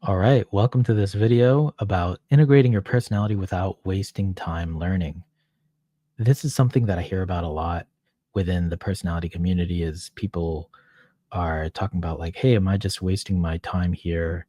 All right, welcome to this video about integrating your personality without wasting time learning. This is something that I hear about a lot within the personality community is people are talking about like, hey, am I just wasting my time here,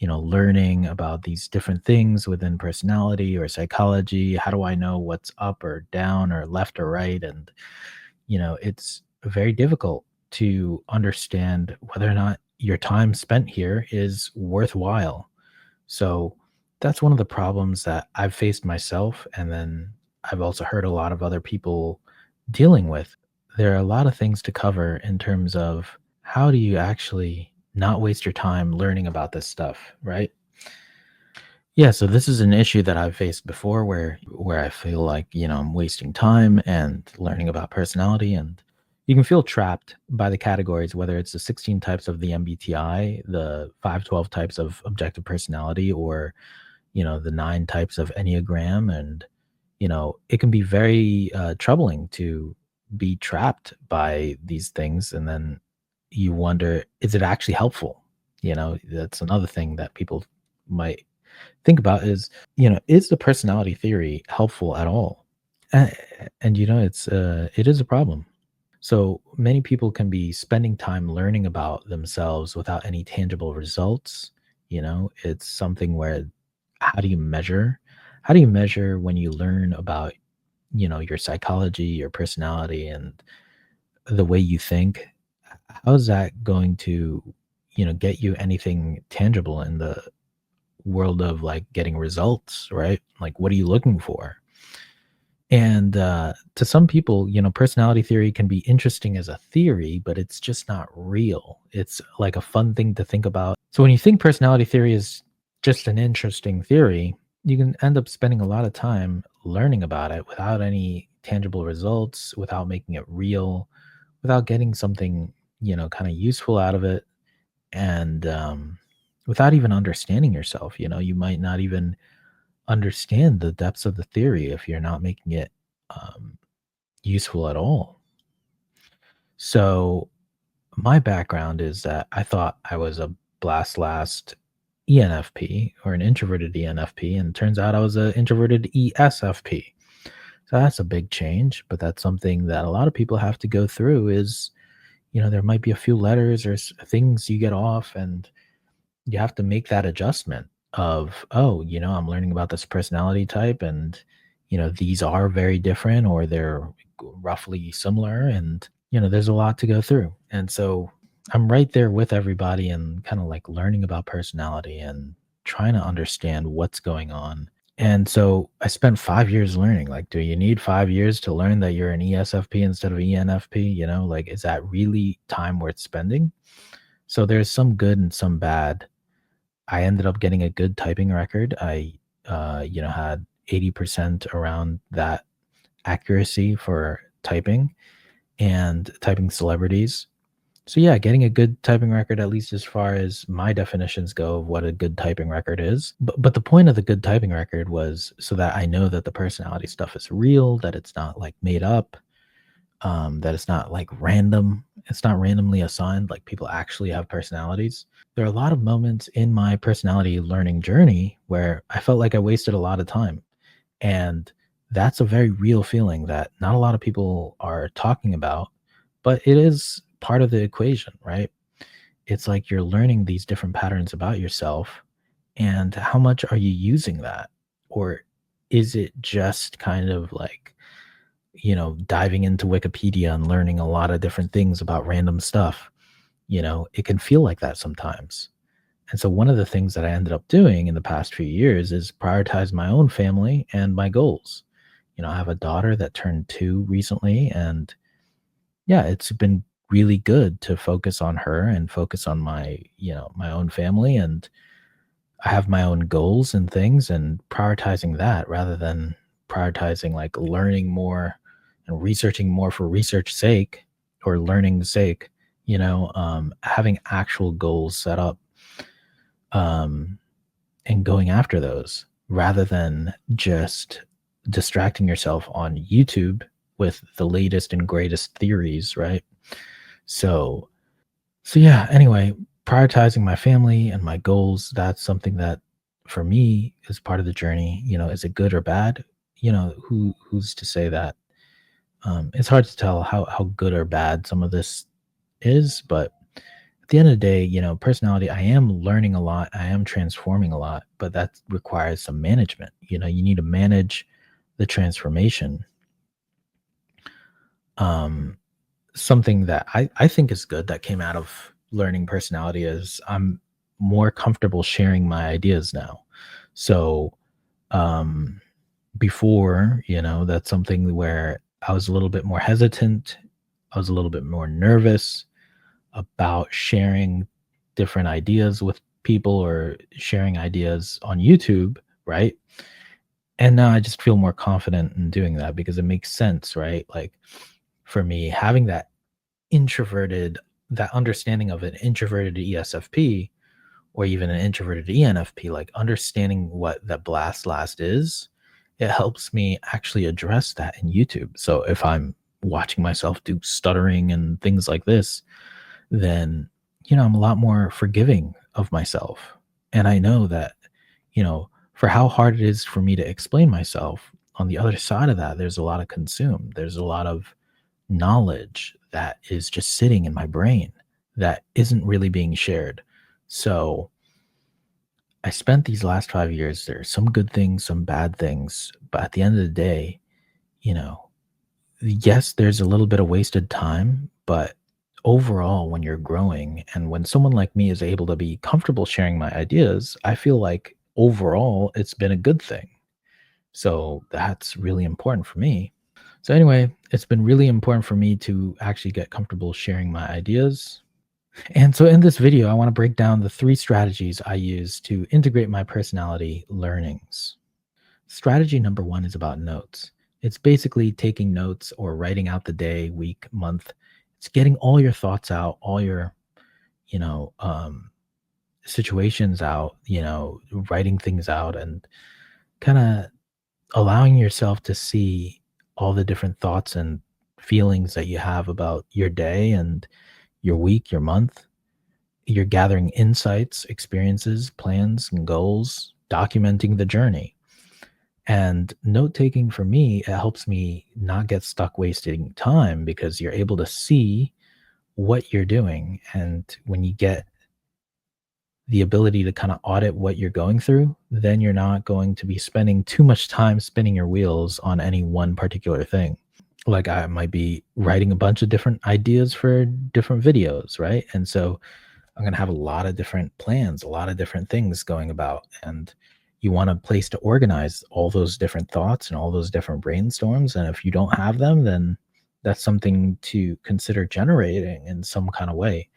learning about these different things within personality or psychology? How do I know what's up or down or left or right? And it's very difficult to understand whether or not your time spent here is worthwhile. So that's one of the problems that I've faced myself. And then I've also heard a lot of other people dealing with. There are a lot of things to cover in terms of how do you actually not waste your time learning about this stuff, right? Yeah, so this is an issue that I've faced before where I feel like, I'm wasting time and learning about personality and you can feel trapped by the categories whether it's the 16 types of the MBTI, the 512 types of objective personality or, the 9 types of Enneagram and it can be very troubling to be trapped by these things and then you wonder is it actually helpful? That's another thing that people might think about is the personality theory helpful at all? A- And it is a problem. So many people can be spending time learning about themselves without any tangible results. It's something where how do you measure? How do you measure when you learn about, your psychology, your personality, and the way you think? How is that going to, get you anything tangible in the world of like getting results, right? Like, what are you looking for? And to some people, personality theory can be interesting as a theory, but it's just not real. It's like a fun thing to think about. So when you think personality theory is just an interesting theory, you can end up spending a lot of time learning about it without any tangible results, without making it real, without getting something, kind of useful out of it and without even understanding yourself. You might not even understand the depths of the theory if you're not making it um, useful at all. So my background is that I thought I was a blast last ENFP or an introverted ENFP, and it turns out I was an introverted ESFP. So that's a big change, but that's something that a lot of people have to go through. Is there might be a few letters or things you get off, and you have to make that adjustment of, oh, I'm learning about this personality type and, these are very different or they're roughly similar. And, there's a lot to go through. And so I'm right there with everybody and kind of like learning about personality and trying to understand what's going on. And so I spent 5 years learning. Like, do you need 5 years to learn that you're an ESFP instead of ENFP? Like, is that really time worth spending? So there's some good and some bad. I ended up getting a good typing record. I, had 80% around that accuracy for typing and typing celebrities. So yeah, getting a good typing record, at least as far as my definitions go of what a good typing record is. But the point of the good typing record was so that I know that the personality stuff is real, that it's not like made up, that it's not like random. It's not randomly assigned. Like people actually have personalities. There are a lot of moments in my personality learning journey where I felt like I wasted a lot of time. And that's a very real feeling that not a lot of people are talking about, but it is part of the equation, right? It's like you're learning these different patterns about yourself and how much are you using that? Or is it just kind of like, diving into Wikipedia and learning a lot of different things about random stuff? It can feel like that sometimes. And so one of the things that I ended up doing in the past few years is prioritize my own family and my goals. I have a daughter that turned 2 recently and yeah, it's been really good to focus on her and focus on my own family and I have my own goals and things and prioritizing that rather than prioritizing like learning more and researching more for research sake or learning's sake, having actual goals set up um, and going after those rather than just distracting yourself on YouTube with the latest and greatest theories, right? So, so yeah, anyway, Prioritizing my family and my goals, that's something that for me is part of the journey. Is it good or bad? Who's to say that? It's hard to tell how good or bad some of this is, but at the end of the day, personality, I am learning a lot, I am transforming a lot, but that requires some management. You need to manage the transformation. Um, Something that I think is good that came out of learning personality is I'm more comfortable sharing my ideas now. So, um, before, that's something where I was a little bit more hesitant. I was a little bit more nervous about sharing different ideas with people or sharing ideas on YouTube, right? And now I just feel more confident in doing that because it makes sense, right? Like for me, having that understanding of an introverted ESFP or even an introverted ENFP, like understanding what that blast last is, it helps me actually address that in YouTube. So if I'm watching myself do stuttering and things like this, then, I'm a lot more forgiving of myself. And I know that, for how hard it is for me to explain myself, on the other side of that, there's a lot of consume. There's a lot of knowledge that is just sitting in my brain that isn't really being shared. So I spent these last 5 years, there's some good things, some bad things, but at the end of the day, you know, yes, there's a little bit of wasted time, but overall, when you're growing and when someone like me is able to be comfortable sharing my ideas, I feel like overall it's been a good thing. So that's really important for me. So, anyway, it's been really important for me to actually get comfortable sharing my ideas. And so, in this video, I want to break down the three strategies I use to integrate my personality learnings. Strategy number one is about notes. It's basically taking notes or writing out the day, week, month. It's getting all your thoughts out, all your, you know, um, situations out, writing things out and kind of allowing yourself to see all the different thoughts and feelings that you have about your day and your week, your month. You're gathering insights, experiences, plans, and goals, documenting the journey. And note taking for me, it helps me not get stuck wasting time because you're able to see what you're doing. And when you get the ability to kind of audit what you're going through, then you're not going to be spending too much time spinning your wheels on any one particular thing. Like I might be writing a bunch of different ideas for different videos, right? And so I'm going to have a lot of different plans, a lot of different things going about. And you want a place to organize all those different thoughts and all those different brainstorms. And if you don't have them, then that's something to consider generating in some kind of way.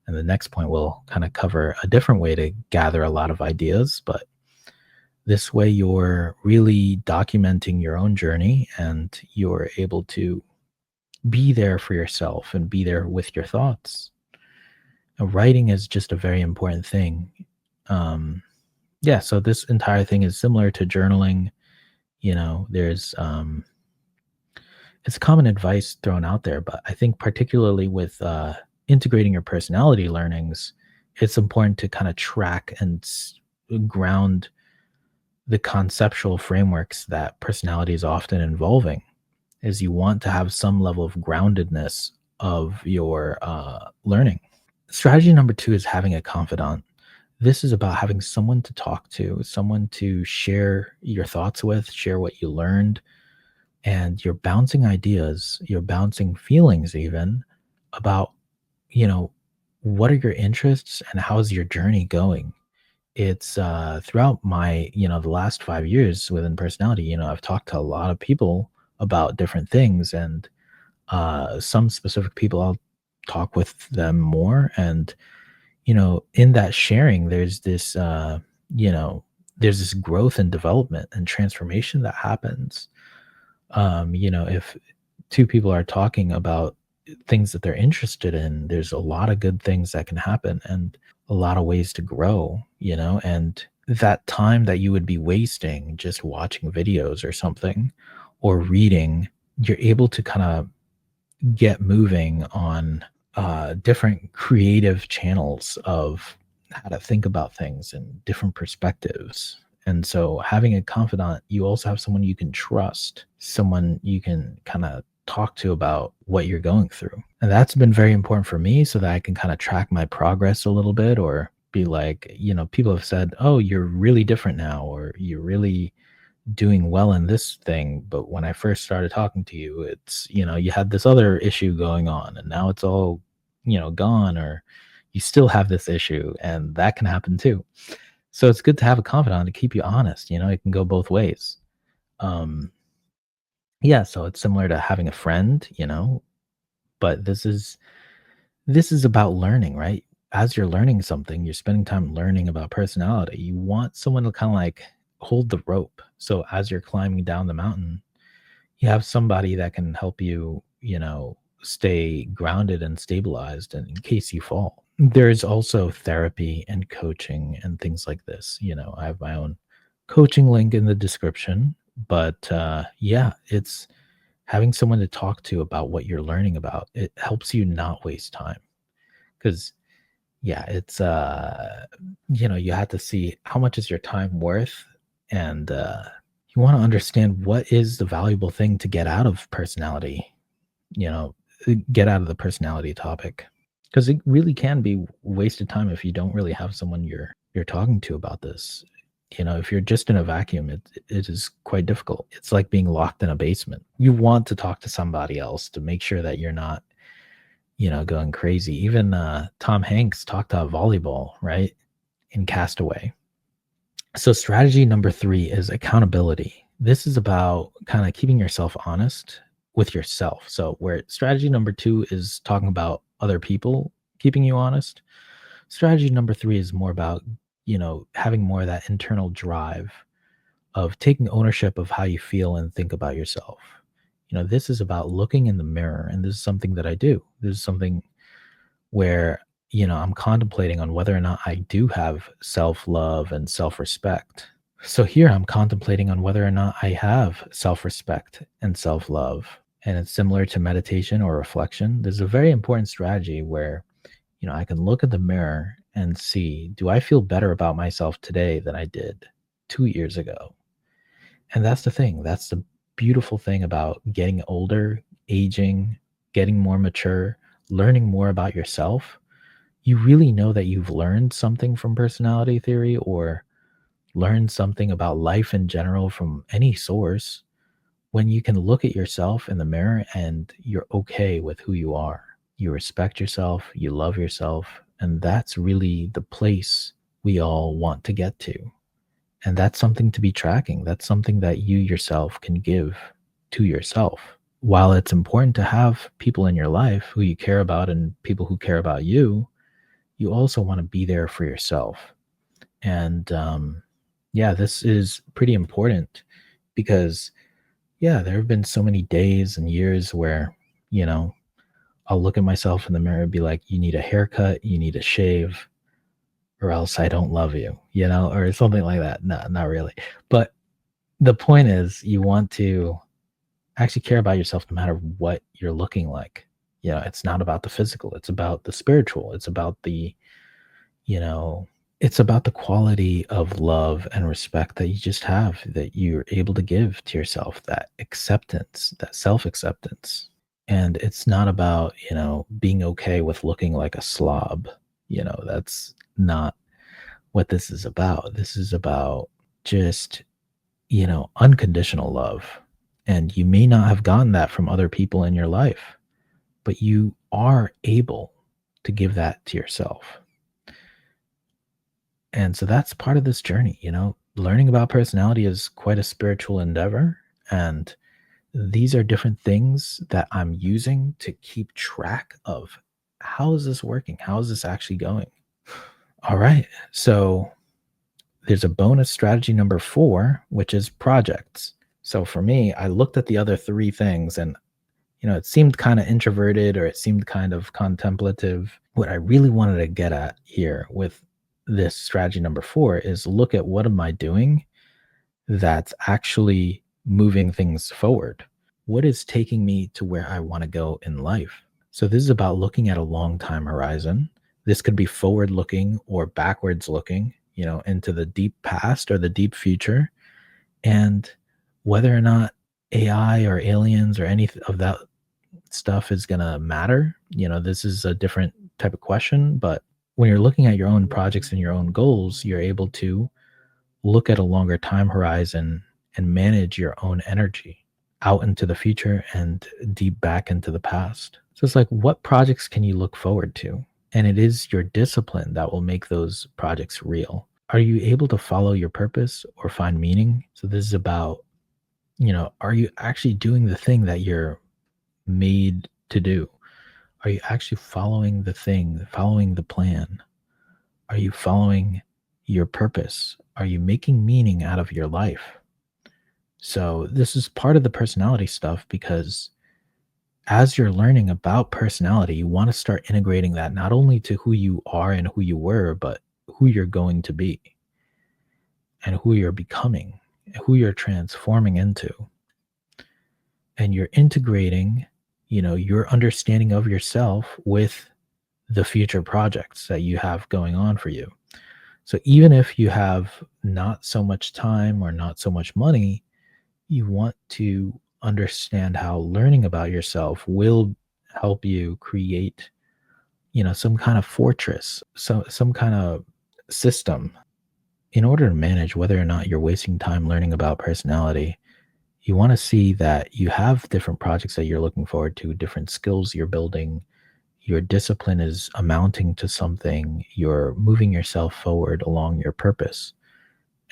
And the next point will kind of cover a different way to gather a lot of ideas. But this way, you're really documenting your own journey and you're able to be there for yourself and be there with your thoughts. Writing is just a very important thing. Um, yeah, so this entire thing is similar to journaling. There's it's common advice thrown out there, but I think particularly with integrating your personality learnings, it's important to kind of track and ground the conceptual frameworks that personality is often involving. Is you want to have some level of groundedness of your learning. Strategy number two is having a confidant. This is about having someone to talk to, someone to share your thoughts with, share what you learned, and you're bouncing ideas, you're bouncing feelings even about, you know, what are your interests and how's your journey going? It's throughout my, the last 5 years within personality, I've talked to a lot of people about different things and some specific people I'll talk with them more and in that sharing, you know, there's this growth and development and transformation that happens. If two people are talking about things that they're interested in, there's a lot of good things that can happen and a lot of ways to grow, and that time that you would be wasting just watching videos or something or reading, you're able to kind of get moving on different creative channels of how to think about things and different perspectives. And so having a confidant, you also have someone you can trust, someone you can kind of talk to about what you're going through. And that's been very important for me so that I can kind of track my progress a little bit or be like, people have said, "Oh, you're really different now," or "You're really doing well in this thing, but when I first started talking to you, you had this other issue going on and now it's all, gone, or you still have this issue," and that can happen too. So it's good to have a confidant to keep you honest, it can go both ways. Um, yeah, so it's similar to having a friend, but this is about learning, right? As you're learning something, you're spending time learning about personality. You want someone to kind of like hold the rope. So as you're climbing down the mountain, you have somebody that can help you, stay grounded and stabilized in case you fall. There's also therapy and coaching and things like this. I have my own coaching link in the description, but yeah, it's having someone to talk to about what you're learning about. It helps you not waste time because yeah, it's you have to see how much is your time worth, and you want to understand what is the valuable thing to get out of personality, you know, get out of the personality topic. Because it really can be wasted time if you don't really have someone you're talking to about this. If you're just in a vacuum, it is quite difficult. It's like being locked in a basement. You want to talk to somebody else to make sure that you're not going crazy. Even Tom Hanks talked about volleyball, right? In Castaway. So, strategy number 3 is accountability. This is about kind of keeping yourself honest with yourself. So, where strategy number 2 is talking about other people keeping you honest, strategy number 3 is more about, having more of that internal drive of taking ownership of how you feel and think about yourself. This is about looking in the mirror, and this is something that I do. This is something where, I'm contemplating on whether or not I do have self love and self respect. So here I'm contemplating on whether or not I have self respect and self love. And it's similar to meditation or reflection. There's a very important strategy where, I can look at the mirror and see, do I feel better about myself today than I did 2 years ago? And that's the thing. That's the beautiful thing about getting older, aging, getting more mature, learning more about yourself. You really know that you've learned something from personality theory or learned something about life in general from any source when you can look at yourself in the mirror and you're okay with who you are. You respect yourself, you love yourself, and that's really the place we all want to get to. And that's something to be tracking. That's something that you yourself can give to yourself. While it's important to have people in your life who you care about and people who care about you, you also want to be there for yourself. And yeah, this is pretty important because, yeah, there have been so many days and years where, you know, I'll look at myself in the mirror and be like, you need a haircut, you need a shave, or else I don't love you, or something like that. No, not really. But the point is, you want to actually care about yourself no matter what you're looking like. It's not about the physical, it's about the spiritual. You know, it's about the quality of love and respect that you just have, that you're able to give to yourself, that acceptance, that self acceptance. And it's not about, being okay with looking like a slob. That's not what this is about. This is about just, unconditional love. And you may not have gotten that from other people in your life, but you are able to give that to yourself. And so that's part of this journey, learning about personality is quite a spiritual endeavor. And these are different things that I'm using to keep track of how is this working? How is this actually going? All right. So there's a bonus strategy number 4, which is projects. So for me, I looked at the other 3 things and, it seemed kind of introverted or it seemed kind of contemplative. What I really wanted to get at here with this strategy number 4 is look at what am I doing that's actually moving things forward? What is taking me to where I want to go in life? So this is about looking at a long time horizon. This could be forward looking or backwards looking, into the deep past or the deep future. And whether or not AI or aliens or any of that stuff is going to matter, this is a different type of question. But when you're looking at your own projects and your own goals, you're able to look at a longer time horizon and manage your own energy out into the future and deep back into the past. So it's like, what projects can you look forward to? And it is your discipline that will make those projects real. Are you able to follow your purpose or find meaning? So this is about, are you actually doing the thing that you're made to do? Are you actually following the thing, following the plan? Are you following your purpose? Are you making meaning out of your life? So, this is part of the personality stuff because as you're learning about personality, you want to start integrating that not only to who you are and who you were, but who you're going to be and who you're becoming, who you're transforming into. And you're integrating, your understanding of yourself with the future projects that you have going on for you. So even if you have not so much time or not so much money, you want to understand how learning about yourself will help you create, some kind of fortress, some kind of system in order to manage whether or not you're wasting time learning about personality. You want to see that you have different projects that you're looking forward to, different skills you're building, your discipline is amounting to something, you're moving yourself forward along your purpose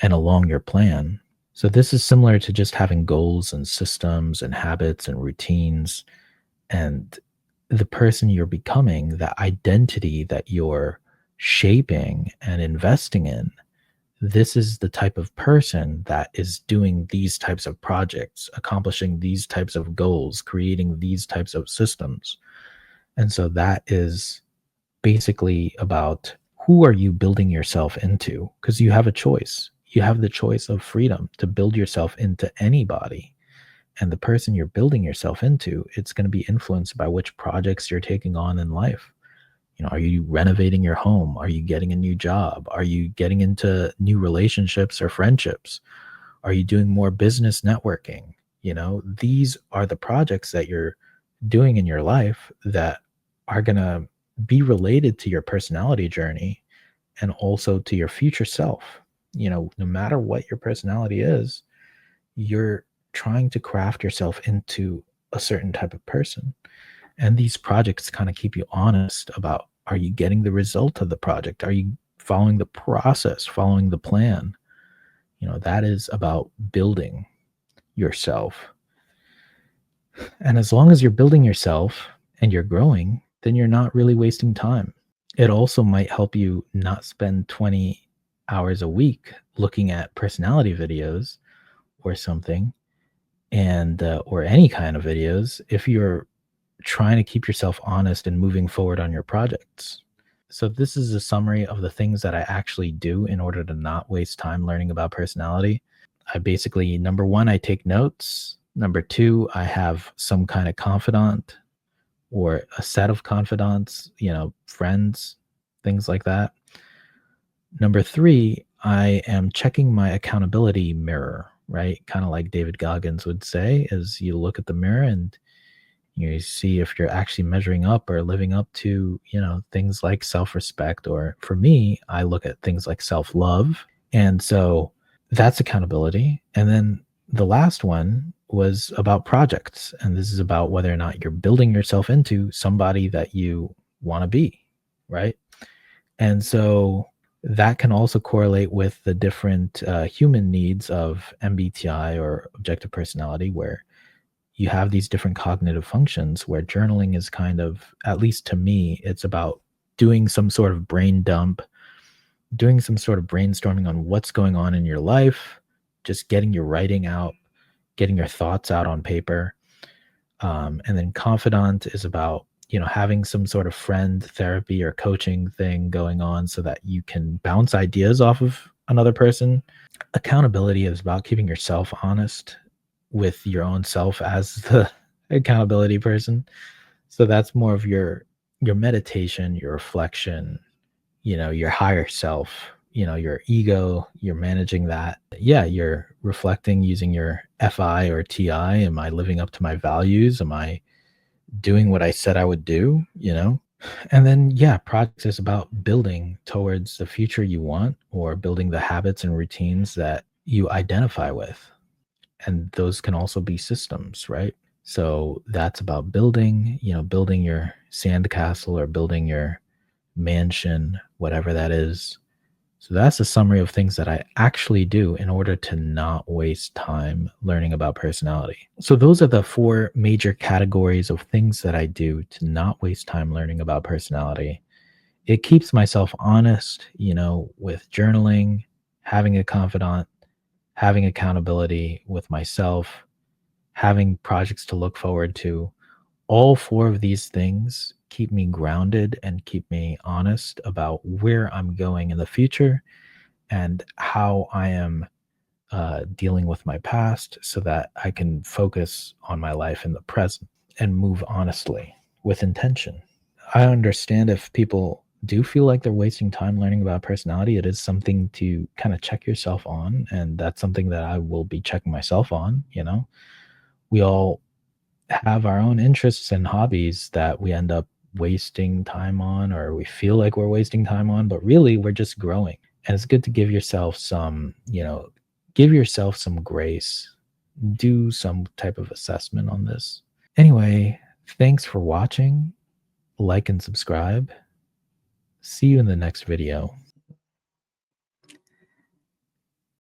and along your plan. So, this is similar to just having goals and systems and habits and routines and the person you're becoming, the identity that you're shaping and investing in. This is the type of person that is doing these types of projects, accomplishing these types of goals, creating these types of systems. And so that is basically about who are you building yourself into? Because you have a choice. You have the choice of freedom to build yourself into anybody. And the person you're building yourself into, it's going to be influenced by which projects you're taking on in life. Are you renovating your home? Are you getting a new job? Are you getting into new relationships or friendships? Are you doing more business networking? These are the projects that you're doing in your life that are going to be related to your personality journey and also to your future self. No matter what your personality is, you're trying to craft yourself into a certain type of person. And these projects kind of keep you honest about, are you getting the result of the project? Are you following the process, following the plan? That is about building yourself. And as long as you're building yourself and you're growing, then you're not really wasting time. It also might help you not spend 20 hours a week looking at personality videos or something, and or any kind of videos if you're trying to keep yourself honest and moving forward on your projects. So this is a summary of the things that I actually do in order to not waste time learning about personality. I basically, number one, I take notes. Number two, I have some kind of confidant or a set of confidants, friends, things like that. Number three, I am checking my accountability mirror, right? Kind of like David Goggins would say, is you look at the mirror and you see if you're actually measuring up or living up to, things like self-respect. Or for me, I look at things like self-love. And so that's accountability. And then the last one was about projects. And this is about whether or not you're building yourself into somebody that you want to be, right? And so that can also correlate with the different human needs of MBTI or objective personality, where you have these different cognitive functions where journaling is kind of, at least to me, it's about doing some sort of brain dump, doing some sort of brainstorming on what's going on in your life, just getting your writing out, getting your thoughts out on paper. And then confidant is about, having some sort of friend therapy or coaching thing going on so that you can bounce ideas off of another person. Accountability is about keeping yourself honest with your own self as the accountability person. So that's more of your meditation, your reflection, your higher self, your ego, you're managing that. Yeah, you're reflecting using your FI or TI. Am I living up to my values? Am I doing what I said I would do? And then, yeah, projects is about building towards the future you want or building the habits and routines that you identify with. And those can also be systems, right? So that's about building your sandcastle or building your mansion, whatever that is. So that's a summary of things that I actually do in order to not waste time learning about personality. So those are the four major categories of things that I do to not waste time learning about personality. It keeps myself honest, with journaling, having a confidant, having accountability with myself, having projects to look forward to. All four of these things keep me grounded and keep me honest about where I'm going in the future and how I am dealing with my past so that I can focus on my life in the present and move honestly with intention. I understand if people do feel like they're wasting time learning about personality, it is something to kind of check yourself on. And that's something that I will be checking myself on. We all have our own interests and hobbies that we end up wasting time on, or we feel like we're wasting time on, but really we're just growing. And it's good to give yourself some grace, do some type of assessment on this. Anyway, thanks for watching. Like and subscribe. See you in the next video.